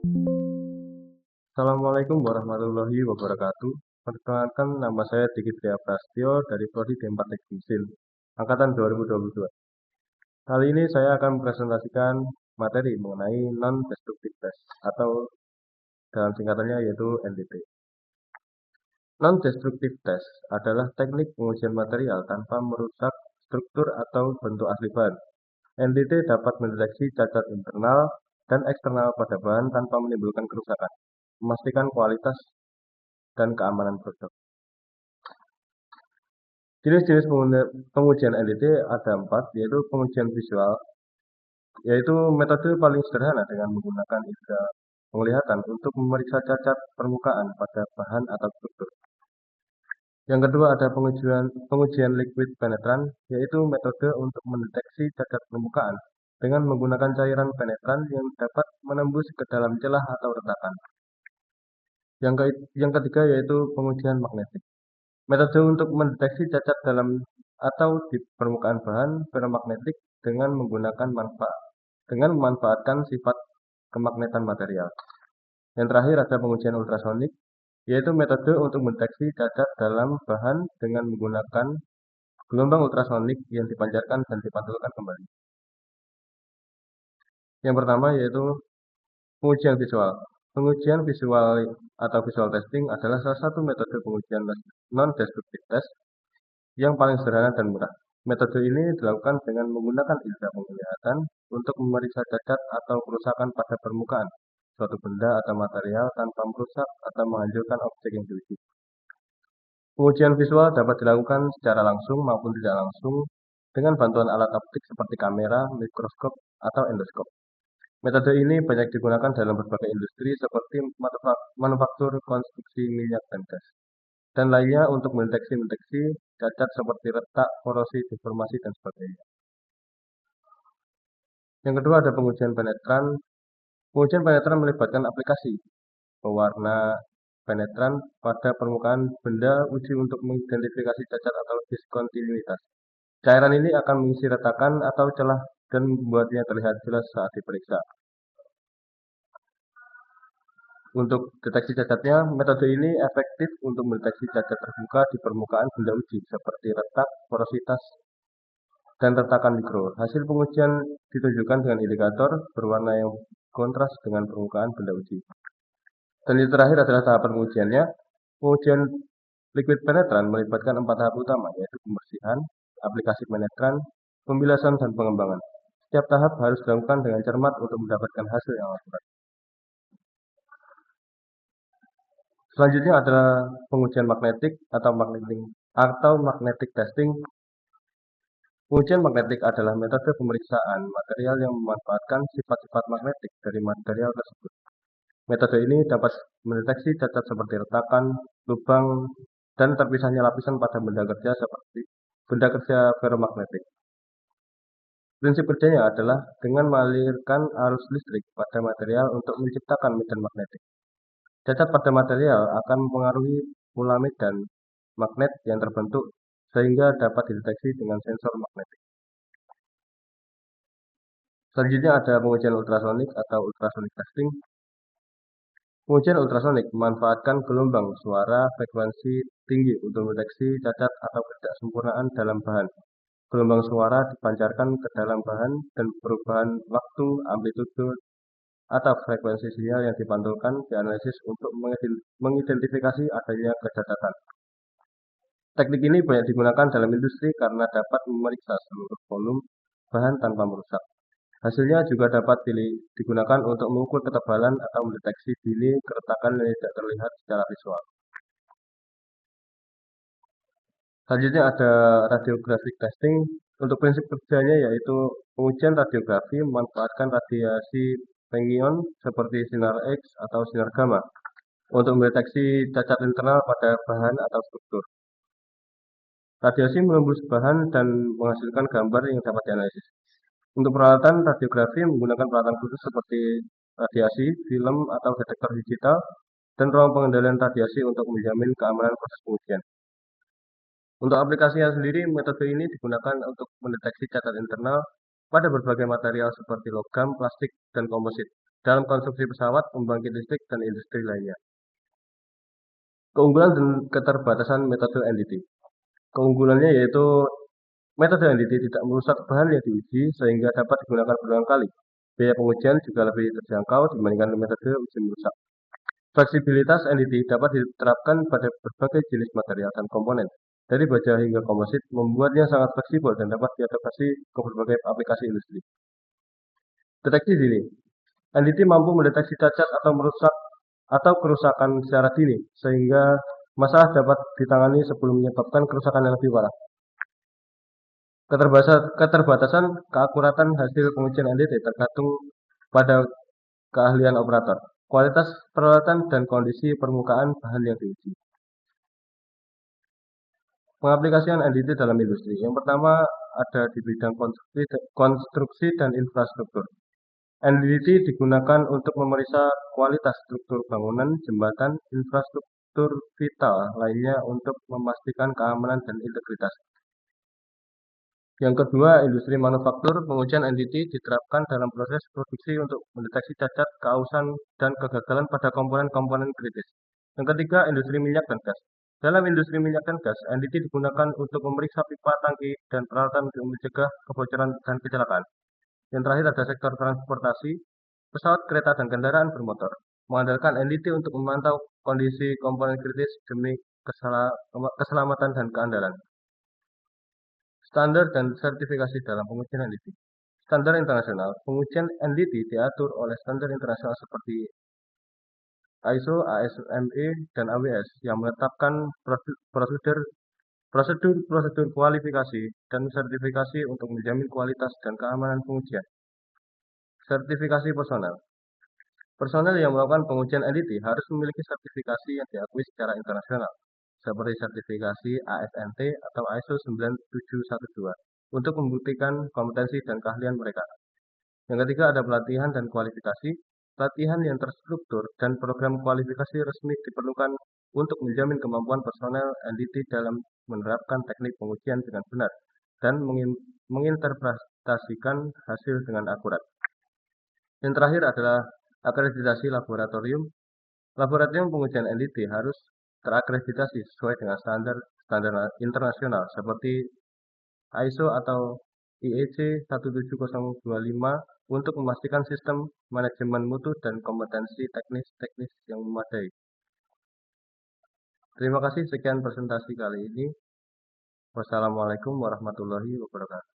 Assalamualaikum warahmatullahi wabarakatuh. Perkenalkan, nama saya Diki Tria Prastyo dari Prodi D4 Teknik Mesin, Angkatan 2022. Kali ini saya akan mempresentasikan materi mengenai non-destructive test atau dalam singkatannya yaitu NDT. Non-destructive test adalah teknik pengujian material tanpa merusak struktur atau bentuk asli bahan. NDT dapat mendeteksi cacat internal dan eksternal pada bahan tanpa menimbulkan kerusakan, memastikan kualitas dan keamanan produk. Jenis-jenis pengujian NDT ada 4, yaitu pengujian visual, yaitu metode paling sederhana dengan menggunakan indera penglihatan untuk memeriksa cacat permukaan pada bahan atau struktur. Yang kedua ada pengujian liquid penetran, yaitu metode untuk mendeteksi cacat permukaan dengan menggunakan cairan penetran yang dapat menembus ke dalam celah atau retakan. Yang ketiga yaitu pengujian magnetik. Metode untuk mendeteksi cacat dalam atau di permukaan bahan ferromagnetik dengan memanfaatkan sifat kemagnetan material. Yang terakhir ada pengujian ultrasonik, yaitu metode untuk mendeteksi cacat dalam bahan dengan menggunakan gelombang ultrasonik yang dipancarkan dan dipantulkan kembali. Yang pertama yaitu pengujian visual. Pengujian visual atau visual testing adalah salah satu metode pengujian non-destructive test yang paling sederhana dan murah. Metode ini dilakukan dengan menggunakan indera penglihatan untuk memeriksa cacat atau kerusakan pada permukaan suatu benda atau material tanpa merusak atau menghancurkan objek yang diuji. Pengujian visual dapat dilakukan secara langsung maupun tidak langsung dengan bantuan alat optik seperti kamera, mikroskop, atau endoskop. Metode ini banyak digunakan dalam berbagai industri seperti manufaktur, konstruksi minyak dan gas, dan lainnya untuk mendeteksi cacat seperti retak, korosi, deformasi, dan sebagainya. Yang kedua ada pengujian penetran. Pengujian penetran melibatkan aplikasi pewarna penetran pada permukaan benda uji untuk mengidentifikasi cacat atau diskontinuitas. Cairan ini akan mengisi retakan atau celah dan membuatnya terlihat jelas saat diperiksa. Untuk deteksi cacatnya, metode ini efektif untuk mendeteksi cacat terbuka di permukaan benda uji seperti retak, porositas, dan retakan mikro. Hasil pengujian ditunjukkan dengan indikator berwarna yang kontras dengan permukaan benda uji. Dan yang terakhir adalah tahapan pengujiannya. Pengujian liquid penetran melibatkan 4 tahap utama, yaitu pembersihan, aplikasi penetran, pembilasan, dan pengembangan. Setiap tahap harus dilakukan dengan cermat untuk mendapatkan hasil yang akurat. Selanjutnya adalah pengujian magnetik atau magnetic testing. Pengujian magnetik adalah metode pemeriksaan material yang memanfaatkan sifat-sifat magnetik dari material tersebut. Metode ini dapat mendeteksi cacat seperti retakan, lubang, dan terpisahnya lapisan pada benda kerja seperti benda kerja ferromagnetik. Prinsip kerjanya adalah dengan mengalirkan arus listrik pada material untuk menciptakan medan magnetik. Cacat pada material akan mempengaruhi pola medan magnet yang terbentuk sehingga dapat dideteksi dengan sensor magnetik. Selanjutnya ada pengujian ultrasonik atau ultrasonic testing. Pengujian ultrasonik memanfaatkan gelombang suara frekuensi tinggi untuk mendeteksi cacat atau ketidaksempurnaan dalam bahan. Gelombang suara dipancarkan ke dalam bahan dan perubahan waktu, amplitude, atau frekuensi sinyal yang dipantulkan dianalisis untuk mengidentifikasi adanya kecacatan. Teknik ini banyak digunakan dalam industri karena dapat memeriksa seluruh volume bahan tanpa merusak. Hasilnya juga dapat digunakan untuk mengukur ketebalan atau mendeteksi dini keretakan yang tidak terlihat secara visual. Selanjutnya ada radiographic testing. Untuk prinsip kerjanya yaitu pengujian radiografi memanfaatkan radiasi pengion seperti sinar X atau sinar gamma untuk mendeteksi cacat internal pada bahan atau struktur. Radiasi menembus bahan dan menghasilkan gambar yang dapat dianalisis. Untuk peralatan radiografi menggunakan peralatan khusus seperti radiasi, film, atau detektor digital, dan ruang pengendalian radiasi untuk menjamin keamanan proses pengujian. Untuk aplikasinya sendiri, metode ini digunakan untuk mendeteksi cacat internal pada berbagai material seperti logam, plastik, dan komposit. dalam konstruksi pesawat, pembangkit listrik, dan industri lainnya. Keunggulan dan keterbatasan metode NDT. Keunggulannya yaitu metode NDT tidak merusak bahan yang diuji sehingga dapat digunakan berulang kali. Biaya pengujian juga lebih terjangkau dibandingkan metode uji merusak. Fleksibilitas NDT dapat diterapkan pada berbagai jenis material dan komponen, dari baja hingga komposit, membuatnya sangat fleksibel dan dapat diadaptasi ke berbagai aplikasi industri. Deteksi dini. NDT mampu mendeteksi cacat atau kerusakan secara dini, sehingga masalah dapat ditangani sebelum menyebabkan kerusakan yang lebih parah. Keterbatasan keakuratan hasil pengujian NDT tergantung pada keahlian operator, kualitas peralatan, dan kondisi permukaan bahan yang diuji. Pengaplikasian NDT dalam industri. Yang pertama ada di bidang konstruksi dan infrastruktur. NDT digunakan untuk memeriksa kualitas struktur bangunan, jembatan, infrastruktur vital lainnya untuk memastikan keamanan dan integritas. Yang kedua, industri manufaktur. Pengujian NDT diterapkan dalam proses produksi untuk mendeteksi cacat, keausan, dan kegagalan pada komponen-komponen kritis. Yang ketiga, industri minyak dan gas. Dalam industri minyak dan gas, NDT digunakan untuk memeriksa pipa, tangki, dan peralatan untuk mencegah kebocoran dan kecelakaan. Yang terakhir ada sektor transportasi, pesawat, kereta, dan kendaraan bermotor. Mengandalkan NDT untuk memantau kondisi komponen kritis demi keselamatan dan keandalan. Standar dan sertifikasi dalam pengujian NDT. Standar internasional. Pengujian NDT diatur oleh standar internasional seperti ISO, ASME, dan AWS yang menetapkan prosedur kualifikasi dan sertifikasi untuk menjamin kualitas dan keamanan pengujian. Sertifikasi personel. Personel yang melakukan pengujian NDT harus memiliki sertifikasi yang diakui secara internasional, seperti sertifikasi ASNT atau ISO 9712, untuk membuktikan kompetensi dan keahlian mereka. Yang ketiga ada pelatihan dan kualifikasi. Pelatihan yang terstruktur dan program kualifikasi resmi diperlukan untuk menjamin kemampuan personel NDT dalam menerapkan teknik pengujian dengan benar dan menginterpretasikan hasil dengan akurat. Yang terakhir adalah akreditasi laboratorium. Laboratorium pengujian NDT harus terakreditasi sesuai dengan standar internasional seperti ISO atau IEC 17025 untuk memastikan sistem manajemen mutu dan kompetensi teknis yang memadai. Terima kasih, sekian presentasi kali ini. Wassalamualaikum warahmatullahi wabarakatuh.